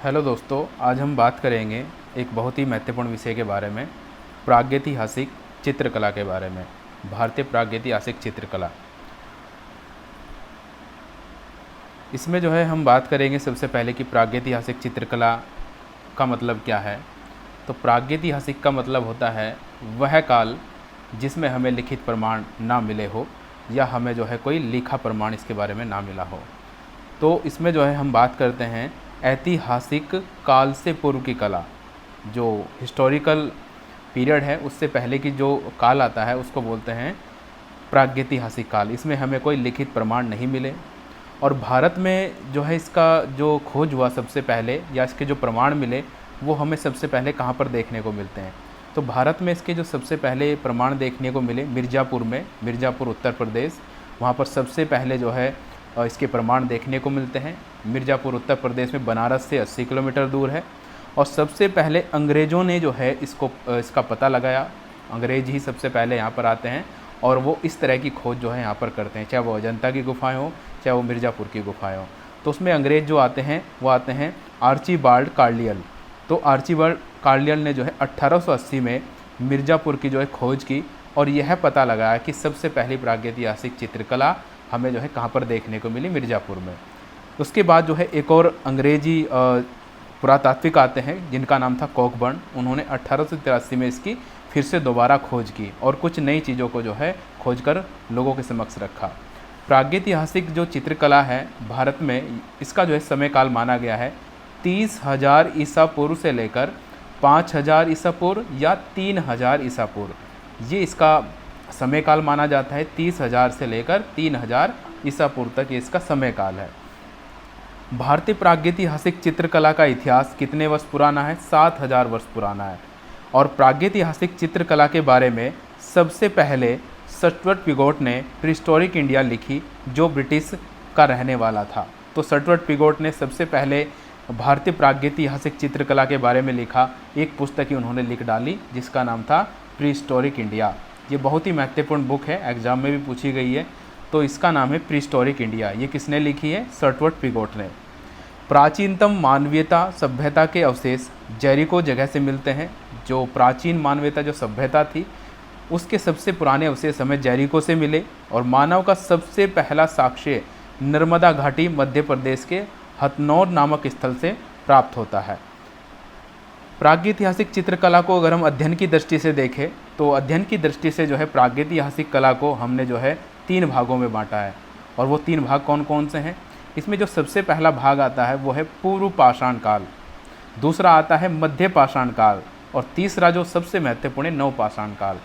Hello दोस्तों, आज हम बात करेंगे एक बहुत ही महत्वपूर्ण विषय के बारे में, प्रागैतिहासिक चित्रकला के बारे में। भारतीय प्रागैतिहासिक चित्रकला, इसमें जो है हम बात करेंगे सबसे पहले कि प्रागैतिहासिक चित्रकला का मतलब क्या है। तो प्रागैतिहासिक का मतलब होता है वह काल जिसमें हमें लिखित प्रमाण ना मिले हो या हमें जो है कोई लिखा प्रमाण इसके बारे में ना मिला हो। तो इसमें जो है हम बात करते हैं ऐतिहासिक काल से पूर्व की कला, जो हिस्टोरिकल पीरियड है उससे पहले की जो काल आता है उसको बोलते हैं प्रागैतिहासिक काल। इसमें हमें कोई लिखित प्रमाण नहीं मिले और भारत में जो है इसका जो खोज हुआ सबसे पहले या इसके जो प्रमाण मिले वो हमें सबसे पहले कहाँ पर देखने को मिलते हैं। तो भारत में इसके जो सबसे पहले प्रमाण देखने को मिले मिर्ज़ापुर में, मिर्ज़ापुर उत्तर प्रदेश, वहाँ पर सबसे पहले जो है इसके प्रमाण देखने को मिलते हैं। मिर्ज़ापुर उत्तर प्रदेश में बनारस से 80 किलोमीटर दूर है और सबसे पहले अंग्रेज़ों ने जो है इसका पता लगाया। अंग्रेज़ ही सबसे पहले यहाँ पर आते हैं और वो इस तरह की खोज जो है यहाँ पर करते हैं, चाहे वो अजंता की गुफाएं हो चाहे वो मिर्ज़ापुर की गुफाएं हो। तो उसमें अंग्रेज़ जो आते हैं वो आते हैं आर्चीबाल्ड कार्लियल। तो आर्चीबाल्ड कार्लियल ने जो है 1880 में मिर्ज़ापुर की जो है खोज की और यह पता लगाया कि सबसे पहली प्रागैतिहासिक चित्रकला हमें जो है कहाँ पर देखने को मिली, मिर्ज़ापुर में। उसके बाद जो है एक और अंग्रेजी पुरातात्विक आते हैं जिनका नाम था कॉकबर्न। उन्होंने 1883 में इसकी फिर से दोबारा खोज की और कुछ नई चीज़ों को जो है खोज कर लोगों के समक्ष रखा। प्रागैतिहासिक जो चित्रकला है भारत में, इसका जो है समय काल माना गया है 30,000 ईसा पूर्व से लेकर 5,000 ईसा पूर्व या 3,000 ईसा पूर्व। ये इसका समय काल माना जाता है। 30,000 से लेकर 3,000 ईसा पूर्व तक ये इसका समय काल है। भारतीय प्रागैतिहासिक चित्रकला का इतिहास कितने वर्ष पुराना है? 7,000 वर्ष पुराना है। और प्रागैतिहासिक चित्रकला के बारे में सबसे पहले स्टुअर्ट पिगोट ने प्रीहिस्टोरिक इंडिया लिखी, जो ब्रिटिश का रहने वाला था। तो स्टुअर्ट पिगोट ने सबसे पहले भारतीय प्रागैतिहासिक चित्रकला के बारे में लिखा, एक पुस्तक ही उन्होंने लिख डाली जिसका नाम था प्रीहिस्टोरिक इंडिया। ये बहुत ही महत्वपूर्ण बुक है, एग्जाम में भी पूछी गई है। तो इसका नाम है प्रीहिस्टोरिक इंडिया। ये किसने लिखी है? स्टुअर्ट पिगोट ने। प्राचीनतम मानवीयता सभ्यता के अवशेष जेरिको जगह से मिलते हैं। जो प्राचीन मानवीयता जो सभ्यता थी उसके सबसे पुराने अवशेष हमें जेरिको से मिले और मानव का सबसे पहला साक्ष्य नर्मदा घाटी मध्य प्रदेश के हथनौर नामक स्थल से प्राप्त होता है। प्रागैतिहासिक चित्रकला को अगर हम अध्ययन की दृष्टि से देखें तो अध्ययन की दृष्टि से जो है प्रागैतिहासिक कला को हमने जो है 3 भागों में बांटा है। और वो 3 भाग कौन कौन से हैं? इसमें जो सबसे पहला भाग आता है वो है पूर्व पाषाण काल, दूसरा आता है मध्य पाषाण काल और तीसरा जो सबसे महत्वपूर्ण है नव पाषाण काल।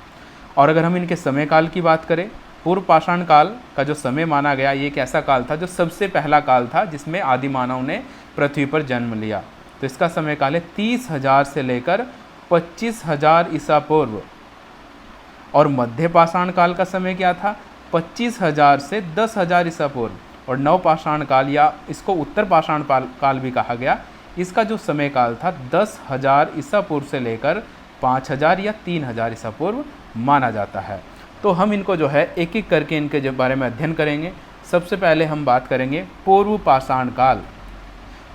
और अगर हम इनके समय काल की बात करें, पूर्व पाषाण काल का जो समय माना गया ये एक ऐसा काल था जो सबसे पहला काल था जिसमें आदि मानव ने पृथ्वी पर जन्म लिया। तो इसका समय काल है 30,000 से लेकर 25,000 ईसा पूर्व। और मध्य पाषाण काल का समय क्या था? 25,000 से 10,000 ईसा पूर्व। और नव पाषाण काल या इसको उत्तर पाषाण काल भी कहा गया, इसका जो समय काल था 10,000 ईसा पूर्व से लेकर 5,000 या 3,000 ईसा पूर्व माना जाता है। तो हम इनको जो है एक एक करके इनके जो बारे में अध्ययन करेंगे। सबसे पहले हम बात करेंगे पूर्व पाषाण काल।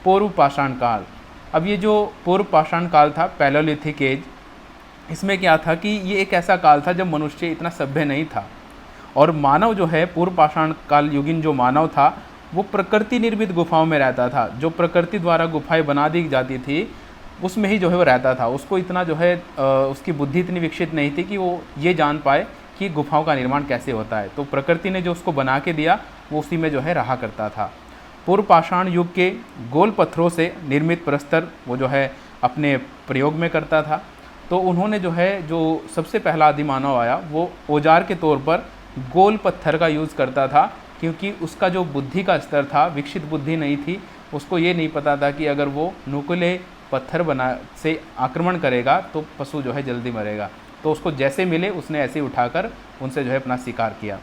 पूर्व पाषाण काल, अब ये जो पूर्व पाषाण काल था, पैलोलिथिक एज, इसमें क्या था कि ये एक ऐसा काल था जब मनुष्य इतना सभ्य नहीं था और मानव जो है पूर्व पाषाण काल युगीन जो मानव था वो प्रकृति निर्मित गुफाओं में रहता था। जो प्रकृति द्वारा गुफाएं बना दी जाती थी उसमें ही जो है वो रहता था। उसको इतना जो है उसकी बुद्धि इतनी विकसित नहीं थी कि वो ये जान पाए कि गुफाओं का निर्माण कैसे होता है। तो प्रकृति ने जो उसको बना के दिया वो उसी में जो है रहा करता था। पूर्व पाषाण युग के गोल पत्थरों से निर्मित प्रस्तर वो जो है अपने प्रयोग में करता था। तो उन्होंने जो है जो सबसे पहला आदि मानव आया वो औजार के तौर पर गोल पत्थर का यूज़ करता था, क्योंकि उसका जो बुद्धि का स्तर था, विकसित बुद्धि नहीं थी। उसको ये नहीं पता था कि अगर वो नुकीले पत्थर बना से आक्रमण करेगा तो पशु जो है जल्दी मरेगा। तो उसको जैसे मिले उसने ऐसे ही उठाकर उनसे जो है अपना शिकार किया।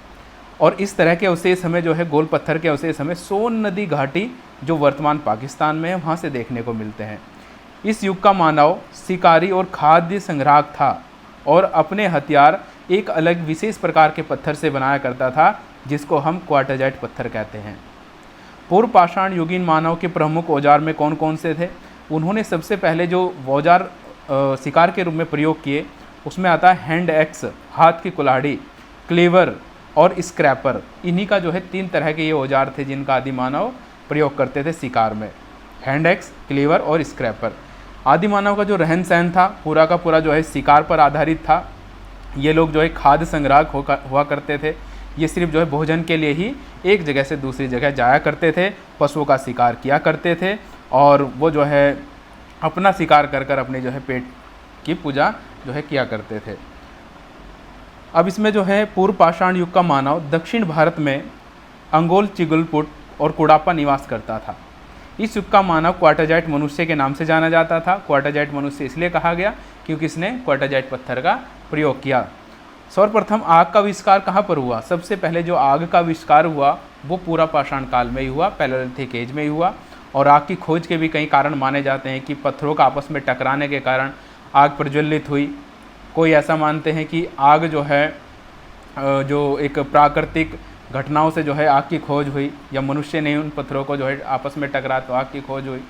और इस तरह के अवशेष हमें जो है गोल पत्थर के अवशेष हमें सोन नदी घाटी जो वर्तमान पाकिस्तान में है वहाँ से देखने को मिलते हैं। इस युग का मानव शिकारी और खाद्य संग्राहक था और अपने हथियार एक अलग विशेष प्रकार के पत्थर से बनाया करता था जिसको हम क्वार्टजाइट पत्थर कहते हैं। पूर्व पाषाण युगीन मानव के प्रमुख औजार में कौन कौन से थे? उन्होंने सबसे पहले जो औजार शिकार के रूप में प्रयोग किए उसमें आता है हैंड एक्स, हाथ की कुल्हाड़ी, क्लीवर और स्क्रैपर। इन्हीं का जो है 3 तरह के ये औजार थे जिनका आदि मानव प्रयोग करते थे शिकार में, हैंड एक्स, क्लीवर और स्क्रैपर। आदि मानव का जो रहन सहन था पूरा का पूरा जो है शिकार पर आधारित था। ये लोग जो है खाद्य संग्राहक हुआ करते थे। ये सिर्फ जो है भोजन के लिए ही एक जगह से दूसरी जगह जाया करते थे, पशुओं का शिकार किया करते थे और वो जो है अपना शिकार कर कर अपने जो है पेट की पूजा जो है किया करते थे। अब इसमें जो है पूर्व पाषाण युग का मानव दक्षिण भारत में अंगोल, चिगुलपुट और कुडापा निवास करता था। इस युग का मानव क्वार्टाजाइट मनुष्य के नाम से जाना जाता था। क्वार्टाजाइट मनुष्य इसलिए कहा गया क्योंकि इसने क्वार्टाजाइट पत्थर का प्रयोग किया। सर्वप्रथम आग का आविष्कार कहाँ पर हुआ? सबसे पहले जो आग का आविष्कार हुआ वो पूरा पाषाण काल में ही हुआ, पैलेलिथिक एज में ही हुआ। और आग की खोज के भी कई कारण माने जाते हैं कि पत्थरों का आपस में टकराने के कारण आग प्रज्वलित हुई। कोई ऐसा मानते हैं कि आग जो है जो एक प्राकृतिक घटनाओं से जो है आग की खोज हुई, या मनुष्य ने उन पत्थरों को जो है आपस में टकरा तो आग की खोज हुई।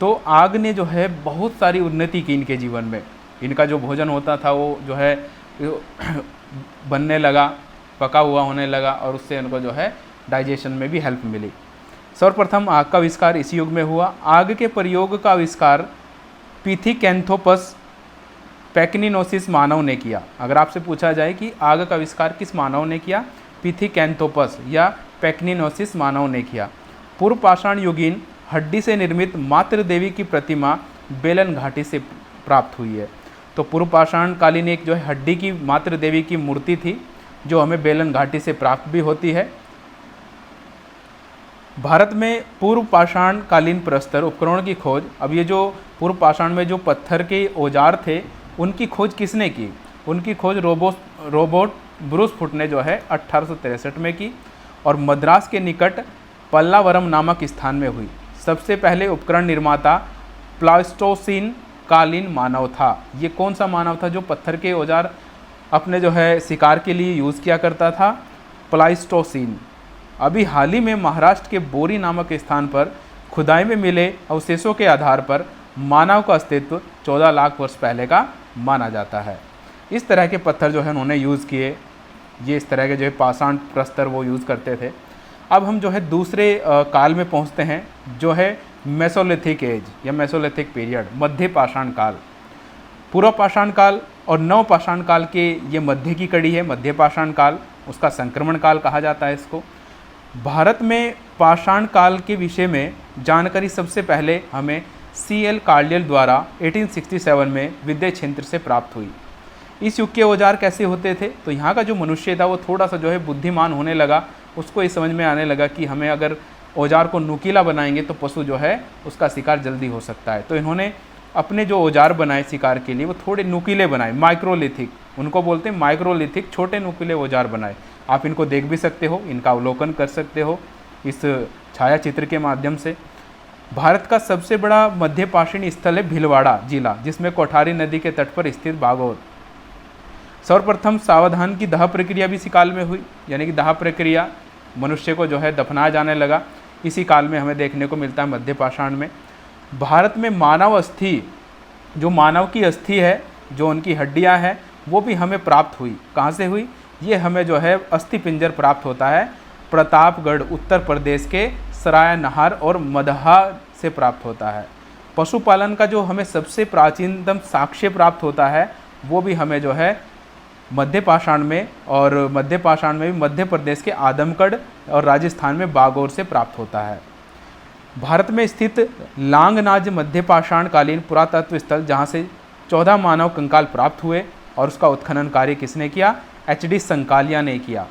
तो आग ने जो है बहुत सारी उन्नति की इनके जीवन में। इनका जो भोजन होता था वो जो है बनने लगा, पका हुआ होने लगा और उससे इनको जो है डाइजेशन में भी हेल्प मिली। सर्वप्रथम आग का आविष्कार इसी युग में हुआ। आग के प्रयोग का आविष्कार पिथिकैंथोपस पैकिनिनोसिस मानव ने किया। अगर आपसे पूछा जाए कि आग का आविष्कार किस मानव ने किया, पिथिकैंथोपस या पैकिनिनोसिस मानव ने किया। पूर्व पाषाण युगीन हड्डी से निर्मित मातृ देवी की प्रतिमा बेलन घाटी से प्राप्त हुई है। तो पूर्व पाषाण कालीन एक जो है हड्डी की मातृ देवी की मूर्ति थी जो हमें बेलन घाटी से प्राप्त भी होती है। भारत में पूर्व पाषाण कालीन प्रस्तर उपकरणों की खोज, अब ये जो पूर्व पाषाण में जो पत्थर के औजार थे उनकी खोज किसने की? उनकी खोज रोबोट ब्रूस फुट ने जो है 1863 में की और मद्रास के निकट पल्लावरम नामक स्थान में हुई। सबसे पहले उपकरण निर्माता प्लास्टोसीन कालीन मानव था। ये कौन सा मानव था जो पत्थर के औजार अपने जो है शिकार के लिए यूज़ किया करता था? प्लास्टोसीन। अभी हाल ही में महाराष्ट्र के बोरी नामक स्थान पर खुदाई में मिले अवशेषों के आधार पर मानव का अस्तित्व 14 लाख वर्ष पहले का माना जाता है। इस तरह के पत्थर जो है उन्होंने यूज़ किए। ये इस तरह के जो है पाषाण प्रस्तर वो यूज़ करते थे। अब हम जो है दूसरे काल में पहुंचते हैं जो है मेसोलिथिक एज या मेसोलिथिक पीरियड, मध्य पाषाण काल। पूर्व पाषाण काल और नव पाषाण काल के ये मध्य की कड़ी है, मध्य पाषाण काल। उसका संक्रमण काल कहा जाता है इसको। भारत में पाषाण काल के विषय में जानकारी सबसे पहले हमें C.L. कार्डियल द्वारा 1867 में विद्या क्षेत्र से प्राप्त हुई। इस युग के औजार कैसे होते थे? तो यहाँ का जो मनुष्य था वो थोड़ा सा जो है बुद्धिमान होने लगा। उसको ये समझ में आने लगा कि हमें अगर औजार को नुकीला बनाएंगे तो पशु जो है उसका शिकार जल्दी हो सकता है। तो इन्होंने अपने जो औजार बनाए शिकार के लिए वो थोड़े नुकीले बनाए, माइक्रोलिथिक, उनको बोलते हैं माइक्रोलिथिक, छोटे नुकीले औजार बनाए। आप इनको देख भी सकते हो, इनका अवलोकन कर सकते हो इस छाया चित्र के माध्यम से। भारत का सबसे बड़ा मध्य पाषाणी स्थल है भीलवाड़ा जिला, जिसमें कोठारी नदी के तट पर स्थित बागोर। सर्वप्रथम सावधान की दाह प्रक्रिया भी इसी काल में हुई, यानी कि दाह प्रक्रिया, मनुष्य को जो है दफनाया जाने लगा, इसी काल में हमें देखने को मिलता है मध्य पाषाण में। भारत में मानव अस्थि, जो मानव की अस्थि है, जो उनकी हड्डियां हैं, वो भी हमें प्राप्त हुई। कहाँ से हुई? ये हमें जो है अस्थि पिंजर प्राप्त होता है प्रतापगढ़ उत्तर प्रदेश के सराय नहार और मदहा से प्राप्त होता है। पशुपालन का जो हमें सबसे प्राचीनतम साक्ष्य प्राप्त होता है वो भी हमें जो है मध्य पाषाण में, और मध्य पाषाण में भी मध्य प्रदेश के आदमगढ़ और राजस्थान में बागौर से प्राप्त होता है। भारत में स्थित लांगनाज मध्य पाषाण कालीन पुरातत्व स्थल, जहाँ से 14 मानव कंकाल प्राप्त हुए और उसका उत्खनन कार्य किसने किया? H.D. संकालिया ने किया।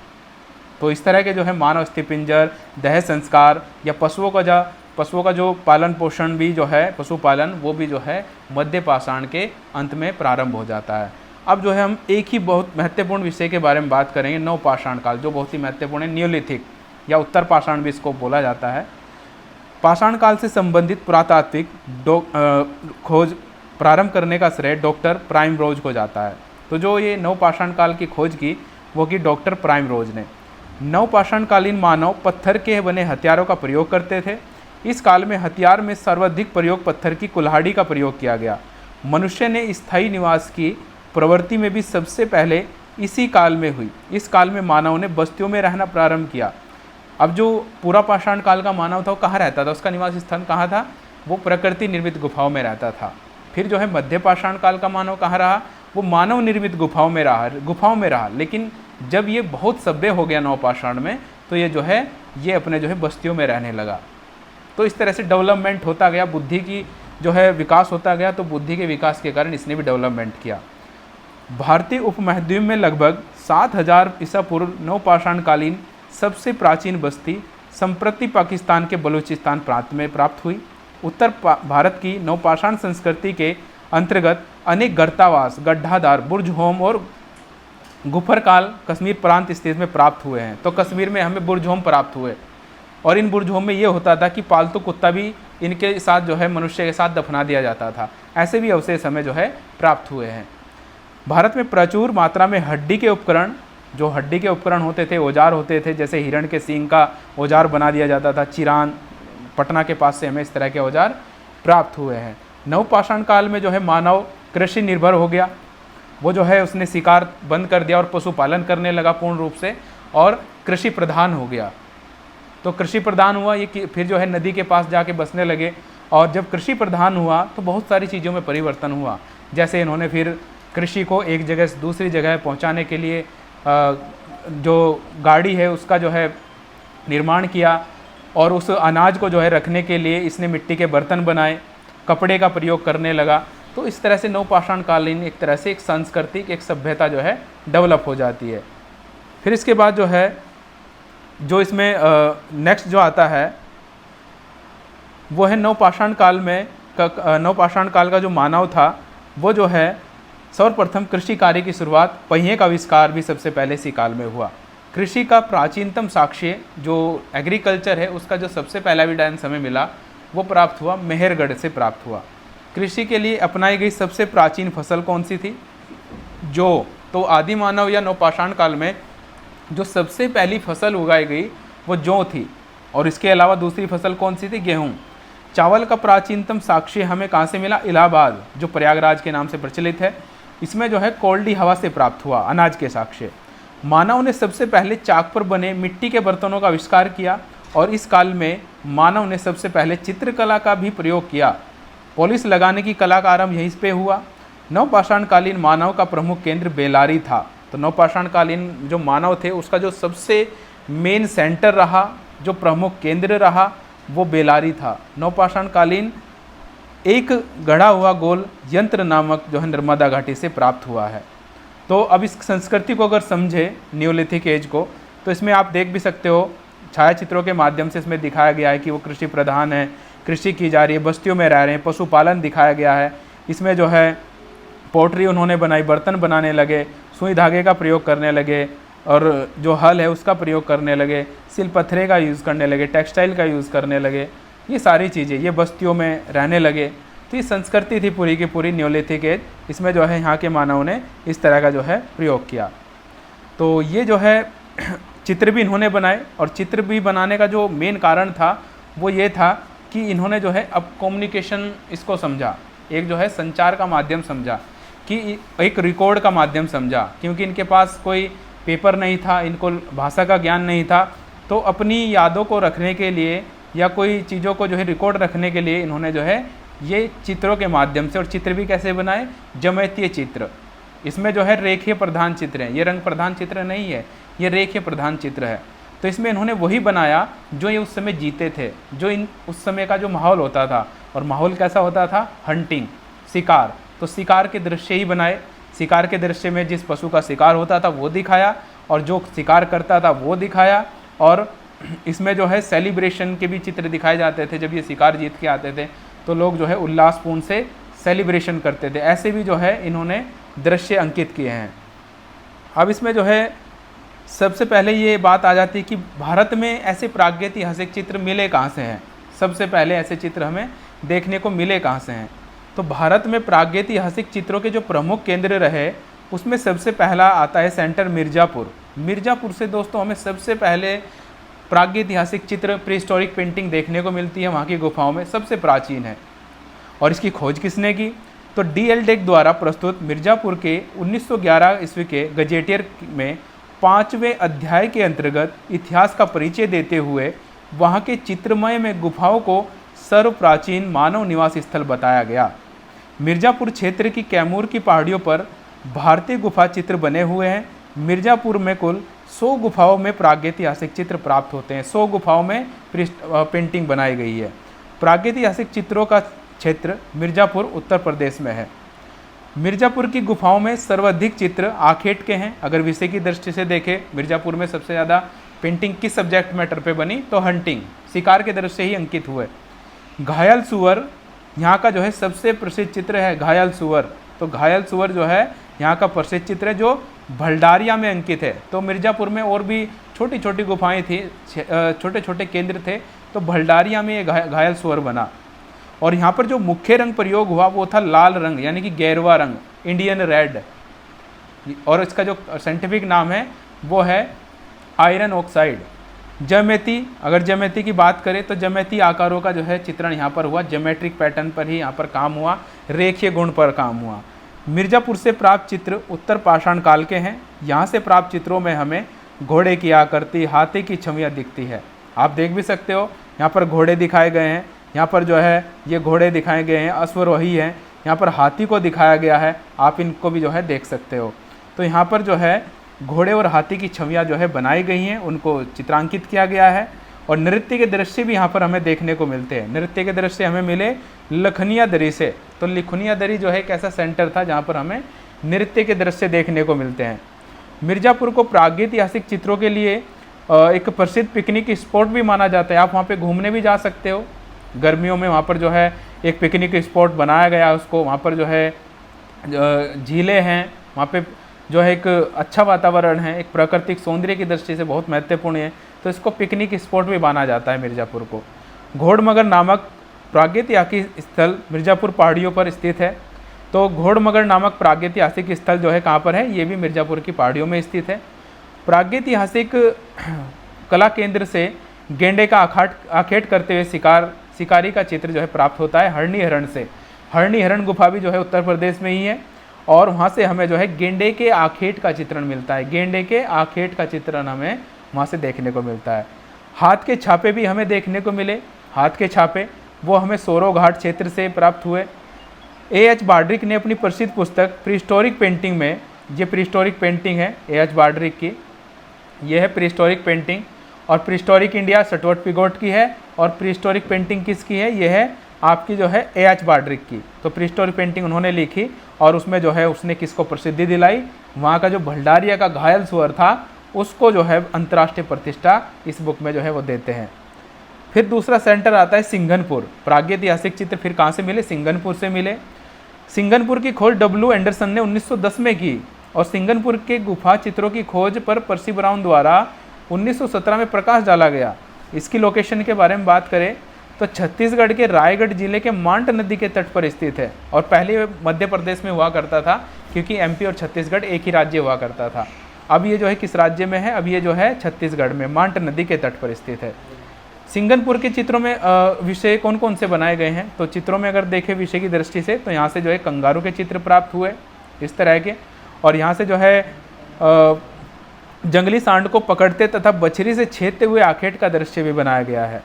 तो इस तरह के जो है मानव अस्थि पिंजर, दह संस्कार या पशुओं का जो पालन पोषण भी जो है, पशुपालन, वो भी जो है मध्य पाषाण के अंत में प्रारंभ हो जाता है। अब जो है हम एक ही बहुत महत्वपूर्ण विषय के बारे में बात करेंगे, नव पाषाण काल, जो बहुत ही महत्वपूर्ण है, न्यूलिथिक या उत्तर पाषाण भी इसको बोला जाता है। पाषाण काल से संबंधित पुरातात्विक खोज प्रारंभ करने का श्रेय डॉक्टर प्राइमरोज को जाता है। तो जो ये नव पाषाण काल की खोज की वो की डॉक्टर प्राइमरोज ने। नव पाषाण कालीन मानव पत्थर के बने हथियारों का प्रयोग करते थे। इस काल में हथियार में सर्वाधिक प्रयोग पत्थर की कुल्हाड़ी का प्रयोग किया गया। मनुष्य ने स्थायी निवास की प्रवृत्ति में भी सबसे पहले इसी काल में हुई। इस काल में मानव ने बस्तियों में रहना प्रारंभ किया। अब जो पूरा पाषाण काल का मानव था वो कहाँ रहता था, उसका निवास स्थान कहाँ था, वो प्रकृति निर्मित गुफाओं में रहता था। फिर जो है मध्य पाषाण काल का मानव कहाँ रहा, वो मानव निर्मित गुफाओं में रहा। लेकिन जब ये बहुत सभ्य हो गया नवपाषाण में, तो ये जो है ये अपने जो है बस्तियों में रहने लगा। तो इस तरह से डेवलपमेंट होता गया, बुद्धि की जो है विकास होता गया। तो बुद्धि के विकास के कारण इसने भी डेवलपमेंट किया। भारतीय उपमहाद्वीप में लगभग 7000 ईसा पूर्व नवपाषाणकालीन सबसे प्राचीन बस्ती संप्रति पाकिस्तान के बलूचिस्तान प्रांत में प्राप्त हुई। उत्तर भारत की नवपाषाण संस्कृति के अंतर्गत अनेक गर्तावास, गड्ढादार, बुर्ज होम और गुफर काल कश्मीर प्रांत स्थित में प्राप्त हुए हैं। तो कश्मीर में हमें बुर्ज होम प्राप्त हुए, और इन बुर्ज होम में ये होता था कि पालतू कुत्ता भी इनके साथ जो है मनुष्य के साथ दफना दिया जाता था। ऐसे भी अवशेष हमें जो है प्राप्त हुए हैं। भारत में प्रचुर मात्रा में हड्डी के उपकरण, जो हड्डी के उपकरण होते थे, औजार होते थे, जैसे हिरण के सींग का औजार बना दिया जाता था। चिरान, पटना के पास से हमें इस तरह के औजार प्राप्त हुए हैं। नवपाषाण काल में जो है मानव कृषि निर्भर हो गया। वो जो है उसने शिकार बंद कर दिया और पशुपालन करने लगा पूर्ण रूप से, और कृषि प्रधान हो गया। तो कृषि प्रधान हुआ ये कि फिर जो है नदी के पास जाके बसने लगे, और जब कृषि प्रधान हुआ तो बहुत सारी चीज़ों में परिवर्तन हुआ। जैसे इन्होंने फिर कृषि को एक जगह से दूसरी जगह पहुंचाने के लिए जो गाड़ी है उसका जो है निर्माण किया, और उस अनाज को जो है रखने के लिए इसने मिट्टी के बर्तन बनाए, कपड़े का प्रयोग करने लगा। तो इस तरह से नवपाषाण कालीन एक तरह से एक सांस्कृतिक एक सभ्यता जो है डेवलप हो जाती है। फिर इसके बाद जो है जो इसमें नेक्स्ट जो आता है वो है नवपाषाण काल में नवपाषाण काल का जो मानव था वो जो है सर्वप्रथम कृषि कार्य की शुरुआत, पहिए का आविष्कार भी सबसे पहले इसी काल में हुआ। कृषि का प्राचीनतम साक्ष्य जो एग्रीकल्चर है उसका जो सबसे पहला एविडेंस हमें मिला वो प्राप्त हुआ मेहरगढ़ से प्राप्त हुआ। कृषि के लिए अपनाई गई सबसे प्राचीन फसल कौन सी थी? जौ। तो आदि मानव या नवपाषाण काल में जो सबसे पहली फसल उगाई गई वो जौ थी, और इसके अलावा दूसरी फसल कौन सी थी? गेहूँ। चावल का प्राचीनतम साक्ष्य हमें कहाँ से मिला? इलाहाबाद, जो प्रयागराज के नाम से प्रचलित है। इसमें जो है कोल्डी हवा से प्राप्त हुआ अनाज के साक्ष्य। मानव ने सबसे पहले चाक पर बने मिट्टी के बर्तनों का आविष्कार किया, और इस काल में मानव ने सबसे पहले चित्रकला का भी प्रयोग किया। पॉलिश लगाने की कला का आरंभ यहीं पे हुआ। नवपाषाणकालीन मानव का प्रमुख केंद्र बेलारी था। तो नवपाषाणकालीन जो मानव थे उसका जो सबसे मेन सेंटर रहा, जो प्रमुख केंद्र रहा, वो बेलारी था। नवपाषाणकालीन एक गढ़ा हुआ गोल यंत्र नामक जो है नर्मदा घाटी से प्राप्त हुआ है। तो अब इस संस्कृति को अगर समझे न्यूलिथिक एज को, तो इसमें आप देख भी सकते हो छायाचित्रों के माध्यम से इसमें दिखाया गया है कि वो कृषि प्रधान है, कृषि की जा रही है, बस्तियों में रह रहे हैं, पशुपालन दिखाया गया है। इसमें जो है पोट्री उन्होंने बनाई, बर्तन बनाने लगे, सुई धागे का प्रयोग करने लगे, और जो हल है उसका प्रयोग करने लगे, सिल पत्थरे का यूज़ करने लगे, टेक्सटाइल का यूज़ करने लगे। ये सारी चीज़ें, ये बस्तियों में रहने लगे। तो ये संस्कृति थी पूरी की पूरी न्यूलिथिक एज। इसमें जो है यहाँ के मानव ने इस तरह का जो है प्रयोग किया। तो ये जो है चित्र भी इन्होंने बनाए, और चित्र भी बनाने का जो मेन कारण था वो ये था कि इन्होंने जो है अब कम्युनिकेशन इसको समझा, एक जो है संचार का माध्यम समझा, कि एक रिकॉर्ड का माध्यम समझा। क्योंकि इनके पास कोई पेपर नहीं था, इनको भाषा का ज्ञान नहीं था, तो अपनी यादों को रखने के लिए या कोई चीज़ों को जो है रिकॉर्ड रखने के लिए इन्होंने जो है ये चित्रों के माध्यम से, और चित्र भी कैसे बनाए? ज्यामितीय चित्र। इसमें जो है रेखीय प्रधान चित्र हैं, ये रंग प्रधान चित्र नहीं है, ये रेखीय प्रधान चित्र है। तो इसमें इन्होंने वही बनाया जो ये उस समय जीते थे, जो उस समय का जो माहौल होता था। और माहौल कैसा होता था? हंटिंग, शिकार। तो शिकार के दृश्य ही बनाए। शिकार के दृश्य में जिस पशु का शिकार होता था वो दिखाया, और जो शिकार करता था वो दिखाया। और इसमें जो है सेलिब्रेशन के भी चित्र दिखाए जाते थे। जब ये शिकार जीत के आते थे तो लोग जो है उल्लासपूर्ण से सेलिब्रेशन करते थे। ऐसे भी जो है इन्होंने दृश्य अंकित किए हैं। अब इसमें जो है सबसे पहले ये बात आ जाती है कि भारत में ऐसे प्रागैतिहासिक चित्र मिले कहाँ से हैं? सबसे पहले ऐसे चित्र हमें देखने को मिले कहाँ से हैं? तो भारत में प्रागैतिहासिक चित्रों के जो प्रमुख केंद्र रहे उसमें सबसे पहला आता है सेंटर मिर्ज़ापुर। मिर्ज़ापुर से दोस्तों हमें सबसे पहले प्रागैतिहासिक चित्र प्रीहिस्टोरिक पेंटिंग देखने को मिलती है वहाँ की गुफाओं में, सबसे प्राचीन है। और इसकी खोज किसने की? तो D.L. डेक द्वारा प्रस्तुत मिर्ज़ापुर के 1911 ईस्वी के गजेटियर में 5वें अध्याय के अंतर्गत इतिहास का परिचय देते हुए वहाँ के चित्रमय में गुफाओं को सर्वप्राचीन मानव निवास स्थल बताया गया। मिर्ज़ापुर क्षेत्र की कैमूर की पहाड़ियों पर भारतीय गुफा चित्र बने हुए हैं। मिर्ज़ापुर में कुल 100 गुफाओं में प्रागैतिहासिक चित्र प्राप्त होते हैं। 100 गुफाओं में पेंटिंग बनाई गई है। प्रागैतिहासिक चित्रों का क्षेत्र मिर्ज़ापुर उत्तर प्रदेश में है। मिर्ज़ापुर की गुफाओं में सर्वाधिक चित्र आखेट के हैं। अगर विषय की दृष्टि से देखें, मिर्ज़ापुर में सबसे ज़्यादा पेंटिंग किस सब्जेक्ट मैटर पे बनी? तो हंटिंग, शिकार के दृश्य ही अंकित हुए। घायल सुअर यहाँ का जो है सबसे प्रसिद्ध चित्र है, घायल सुअर। तो घायल सुअर जो है यहाँ का प्रसिद्ध चित्र है जो भलडारिया में अंकित है। तो मिर्ज़ापुर में और भी छोटी छोटी गुफाएं थी, छोटे छोटे केंद्र थे, तो भलडारिया में ये घायल सुअर बना। और यहाँ पर जो मुख्य रंग प्रयोग हुआ वो था लाल रंग, यानी कि गेरुआ रंग, इंडियन रेड। और इसका जो साइंटिफिक नाम है वो है आयरन ऑक्साइड। ज्योमेट्री, अगर ज्योमेट्री की बात करें तो ज्योमेट्री आकारों का जो है चित्रण यहाँ पर हुआ, ज्योमेट्रिक पैटर्न पर ही यहाँ पर काम हुआ, रेखीय गुण पर काम हुआ। मिर्ज़ापुर से प्राप्त चित्र उत्तर पाषाण काल के हैं। यहाँ से प्राप्त चित्रों में हमें घोड़े की आकृति, हाथी की छवियाँ दिखती है। आप देख भी सकते हो, यहाँ पर घोड़े दिखाए गए हैं, यहाँ पर जो है ये घोड़े दिखाए गए हैं, अश्वरोही हैं, यहाँ पर हाथी को दिखाया गया है, आप इनको भी जो है देख सकते हो। तो यहाँ पर जो है घोड़े और हाथी की छवियाँ जो है बनाई गई हैं, उनको चित्रांकित किया गया है। और नृत्य के दृश्य भी यहाँ पर हमें देखने को मिलते हैं। नृत्य के दृश्य हमें मिले लखनिया दरी से। तो लखनिया दरी जो है एक ऐसा सेंटर था जहाँ पर हमें नृत्य के दृश्य देखने को मिलते हैं। मिर्ज़ापुर को प्रागैतिहासिक चित्रों के लिए एक प्रसिद्ध पिकनिक स्पॉट भी माना जाता है। आप वहाँ पे घूमने भी जा सकते हो। गर्मियों में वहाँ पर जो है एक पिकनिक स्पॉट बनाया गया है उसको, वहाँ पर जो है झीलें हैं, वहाँ पे जो है एक अच्छा वातावरण है, एक प्राकृतिक सौंदर्य की दृष्टि से बहुत महत्वपूर्ण है। तो इसको पिकनिक स्पॉट भी माना जाता है मिर्ज़ापुर को। घोड़मगर नामक प्रागैतिहासिक स्थल मिर्ज़ापुर पहाड़ियों पर स्थित है। तो घोड़मगर नामक प्रागैतिहासिक स्थल जो है कहाँ पर है? ये भी मिर्ज़ापुर की पहाड़ियों में स्थित है। प्रागैतिहासिक कला केंद्र से गेंडे का आखेट करते हुए शिकारी का चित्र जो है प्राप्त होता है हरणी हरण से। हरणी हरण गुफा भी जो है उत्तर प्रदेश में ही है, और वहाँ से हमें जो है गेंडे के आखेट का चित्रण मिलता है। गेंडे के आखेट का चित्रण हमें वहाँ से देखने को मिलता है। हाथ के छापे भी हमें देखने को मिले। हाथ के छापे वो हमें सोरो घाट क्षेत्र से प्राप्त हुए। A.H. बार्ड्रिक ने अपनी प्रसिद्ध पुस्तक प्रीहिस्टोरिक पेंटिंग में, ये प्रीहिस्टोरिक पेंटिंग है A.H. बार्ड्रिक की, ये है प्रीहिस्टोरिक पेंटिंग। और प्रीहिस्टोरिक इंडिया सटवर्थ पिगोट की है, और प्रीहिस्टोरिक पेंटिंग किसकी है? ये है आपकी जो है A.H. बार्ड्रिक की। तो प्रीहिस्टोरिक पेंटिंग उन्होंने लिखी, और उसमें जो है उसने किसको प्रसिद्धि दिलाई? वहाँ का जो भलडारिया का घायल सुअर था उसको जो है अंतर्राष्ट्रीय प्रतिष्ठा इस बुक में जो है वो देते हैं। फिर दूसरा सेंटर आता है सिंघनपुर। प्रागैतिहासिक चित्र फिर कहाँ से मिले? सिंघनपुर से मिले। सिंघनपुर की खोज W. एंडरसन ने 1910 में की, और सिंघनपुर के गुफा चित्रों की खोज पर पर्सी ब्राउन द्वारा 1917 में प्रकाश डाला गया। इसकी लोकेशन के बारे में बात करें तो छत्तीसगढ़ के रायगढ़ जिले के मांट नदी के तट पर स्थित है। और पहले मध्य प्रदेश में हुआ करता था, क्योंकि MP और छत्तीसगढ़ एक ही राज्य हुआ करता था। अब ये जो है किस राज्य में है? अब ये जो है छत्तीसगढ़ में मांट नदी के तट पर स्थित है। सिंघनपुर के चित्रों में विषय कौन कौन से बनाए गए हैं? तो चित्रों में अगर देखें विषय की दृष्टि से, तो यहाँ से जो है कंगारू के चित्र प्राप्त हुए इस तरह के, और यहाँ से जो है जंगली सांड को पकड़ते तथा बछरी से छेदते हुए आखेट का दृश्य भी बनाया गया है।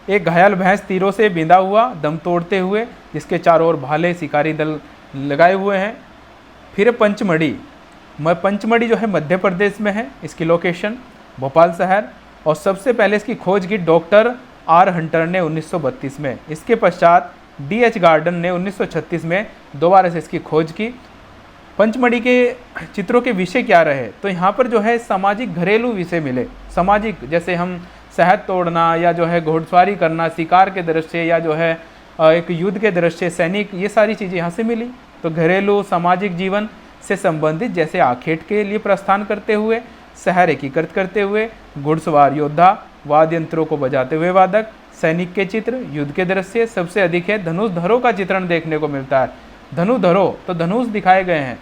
एक घायल भैंस तीरों से बिंधा हुआ दम तोड़ते हुए, जिसके चारों ओर भाले शिकारी दल लगाए हुए हैं। फिर पंचमढ़ी। पंचमढ़ी जो है मध्य प्रदेश में है, इसकी लोकेशन भोपाल शहर, और सबसे पहले इसकी खोज की डॉक्टर R. हंटर ने 1932 में। इसके पश्चात D.H. गार्डन ने 1936 में दोबारा से इसकी खोज की। पंचमढ़ी के चित्रों के विषय क्या रहे? तो यहाँ पर जो है सामाजिक घरेलू विषय मिले। सामाजिक, जैसे हम शहद तोड़ना, या जो है घोड़सवारी करना, शिकार के दृश्य, या जो है एक युद्ध के दृश्य, सैनिक, ये सारी चीज़ें यहाँ से मिली। तो घरेलू सामाजिक जीवन से संबंधित, जैसे आखेट के लिए प्रस्थान करते हुए, शहर एकीकृत करते हुए, घुड़सवार योद्धा, वाद्य यंत्रों को बजाते हुए वादक, सैनिक के चित्र, युद्ध के दृश्य। सबसे अधिक है धनुषधरों का चित्रण देखने को मिलता है। धनुधरों, तो धनुष दिखाए गए हैं।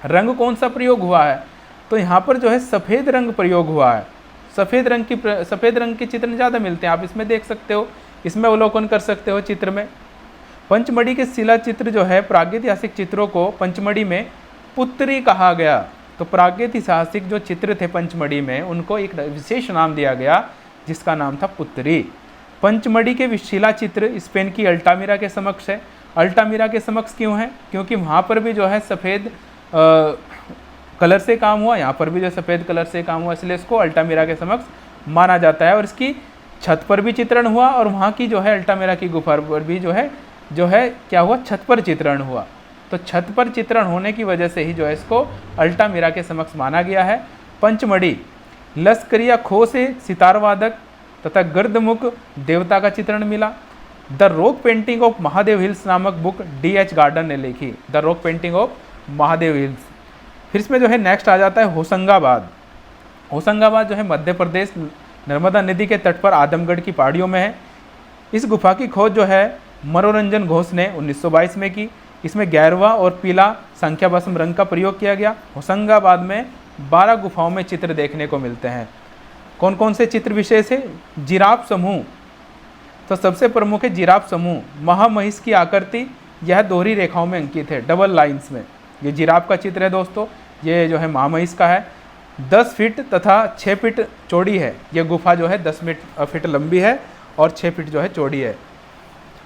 रंग कौन सा प्रयोग हुआ है? तो यहाँ पर जो है सफ़ेद रंग प्रयोग हुआ है। सफ़ेद रंग के चित्र ज़्यादा मिलते हैं, आप इसमें देख सकते हो, इसमें अवलोकन कर सकते हो चित्र में। पंचमढ़ी के शिला चित्र जो है प्रागैतिहासिक चित्रों को पंचमढ़ी में पुत्री कहा गया। तो प्रागैतिहासिक जो चित्र थे पंचमढ़ी में उनको एक विशेष नाम दिया गया जिसका नाम था पुत्री। पंचमढ़ी के शिला चित्र स्पेन की अल्टामिरा के समक्ष है। अल्टामिरा के समक्ष क्यों है? क्योंकि वहाँ पर भी जो है सफ़ेद कलर से काम हुआ, यहाँ पर भी जो सफ़ेद कलर से काम हुआ, इसलिए इसको अल्टामिरा के समक्ष माना जाता है। और इसकी छत पर भी चित्रण हुआ और वहाँ की जो है अल्टामिरा की गुफा पर भी जो है क्या हुआ, छत पर चित्रण हुआ। तो छत पर चित्रण होने की वजह से ही जो है इसको अल्टामिरा के समक्ष माना गया है। पंचमढ़ी लश्करिया खो से सितार वादक तथा गर्दमुख देवता का चित्रण मिला। The rock painting of Mahadev hills नामक बुक D.H. गार्डन ने लिखी, the rock painting of Mahadev hills. फिर इसमें जो है नेक्स्ट आ जाता है होशंगाबाद। होशंगाबाद जो है मध्य प्रदेश नर्मदा नदी के तट पर आदमगढ़ की पहाड़ियों में है। इस गुफा की खोज जो है मनोरंजन घोष ने 1922 में की। इसमें गैरवा और पीला संख्या भस्म रंग का प्रयोग किया गया। होशंगाबाद में 12 गुफाओं में चित्र देखने को मिलते हैं। कौन कौन से चित्र विशेष है? जिराफ समूह, तो सबसे प्रमुख है जिराफ समूह। महामहिष की आकृति यह दोहरी रेखाओं में अंकित है, डबल लाइंस में। ये जिराफ का चित्र है दोस्तों, ये जो है महामहिष का है। 10 फीट तथा 6 फीट चौड़ी है। ये गुफा जो है 10 फीट लंबी है और 6 फीट जो है चौड़ी है।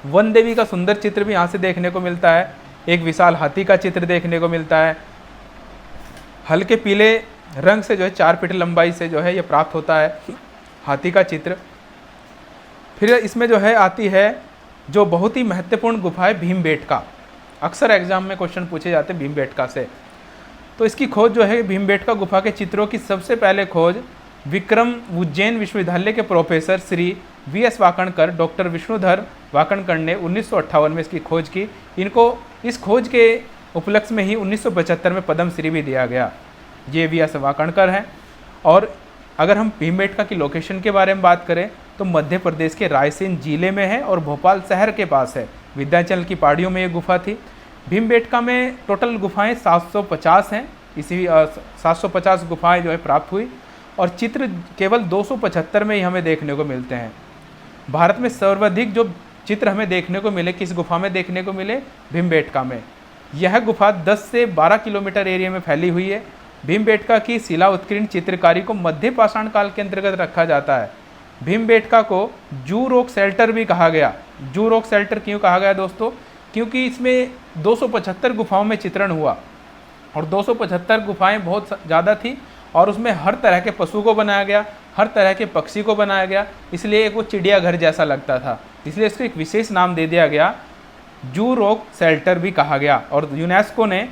वन देवी का सुंदर चित्र भी यहाँ से देखने को मिलता है। एक विशाल हाथी का चित्र देखने को मिलता है। हल्के पीले रंग से जो है 4 फीट लंबाई से जो है ये प्राप्त होता है हाथी का चित्र। फिर इसमें जो है आती है जो बहुत ही महत्वपूर्ण गुफा है भीमबेटका। अक्सर एग्जाम में क्वेश्चन पूछे जाते हैं भीमबेटका से। तो इसकी खोज जो है भीमबेटका गुफा के चित्रों की सबसे पहले खोज विक्रम उज्जैन विश्वविद्यालय के professor Shri V.S. Wakankar, doctor Vishnudhar Wakankar ने 1958 में इसकी खोज की। इनको इस खोज के उपलक्ष्य में ही 1975 में पद्मश्री भी दिया गया। ये V.S. वाकणकर हैं। और अगर हम भीमबेटका की लोकेशन के बारे में बात करें तो मध्य प्रदेश के रायसेन जिले में है और भोपाल शहर के पास है। विंध्याचल की पहाड़ियों में ये गुफा थी। भीमबेटका में टोटल गुफाएं 750 हैं। इसी 750 गुफाएं जो है प्राप्त हुई और चित्र केवल 275 में ही हमें देखने को मिलते हैं। भारत में सर्वाधिक जो चित्र हमें देखने को मिले किस गुफा में देखने को मिले? भीमबेटका में। यह गुफा 10 से 12 किलोमीटर एरिया में फैली हुई है। भीमबेटका की शिला उत्कीर्ण चित्रकारी को मध्य पाषाण काल के अंतर्गत रखा जाता है। भीमबेटका को जू रॉक शेल्टर भी कहा गया। जू रॉक शेल्टर क्यों कहा गया दोस्तों? क्योंकि इसमें 275 गुफाओं में चित्रण हुआ और 275 गुफाएं बहुत ज़्यादा थी और उसमें हर तरह के पशु को बनाया गया, हर तरह के पक्षी को बनाया गया, इसलिए एक वो चिड़ियाघर जैसा लगता था, इसलिए इसको एक विशेष नाम दे दिया गया, जू रॉक शेल्टर भी कहा गया। और यूनेस्को ने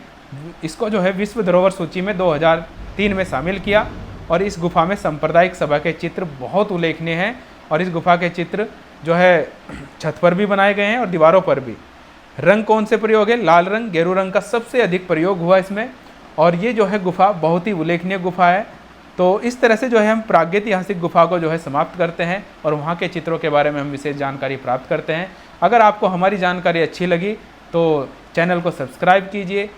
इसको जो है विश्व धरोहर सूची में 2003 में शामिल किया। और इस गुफा में सांप्रदायिक सभा के चित्र बहुत उल्लेखनीय हैं और इस गुफा के चित्र जो है छत पर भी बनाए गए हैं और दीवारों पर भी। रंग कौन से प्रयोग है? लाल रंग, गेरू रंग का सबसे अधिक प्रयोग हुआ इसमें। और ये जो है गुफा बहुत ही उल्लेखनीय गुफा है। तो इस तरह से जो है हम प्रागैतिहासिक गुफा को जो है समाप्त करते हैं और वहाँ के चित्रों के बारे में हम विशेष जानकारी प्राप्त करते हैं। अगर आपको हमारी जानकारी अच्छी लगी तो चैनल को सब्सक्राइब कीजिए,